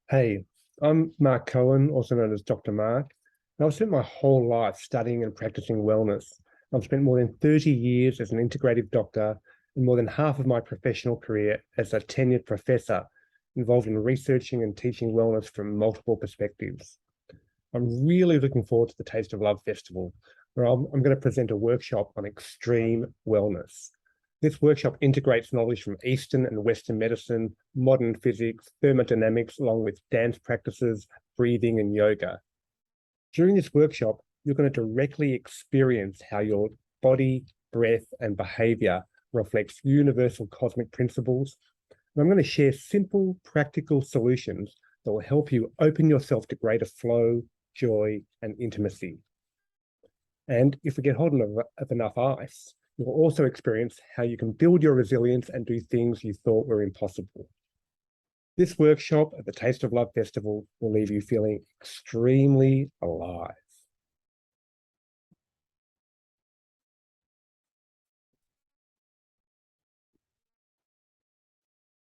Hey, I'm Marc Cohen, also known as Dr. Mark, and I've spent my whole life studying and practicing wellness. I've spent more than 30 years as an integrative doctor and more than half of my professional career as a tenured professor involved in researching and teaching wellness from multiple perspectives. I'm really looking forward to the Taste of Love Festival, where I'm going to present a workshop on extreme wellness. This workshop integrates knowledge from Eastern and Western medicine, modern physics, thermodynamics, along with dance practices, breathing, and yoga. During this workshop, you're going to directly experience how your body, breath, and behavior reflects universal cosmic principles. And I'm going to share simple, practical solutions that will help you open yourself to greater flow, joy, and intimacy. And if we get hold of enough ice, you'll also experience how you can build your resilience and do things you thought were impossible. This workshop at the Taste of Love Festival will leave you feeling extremely alive.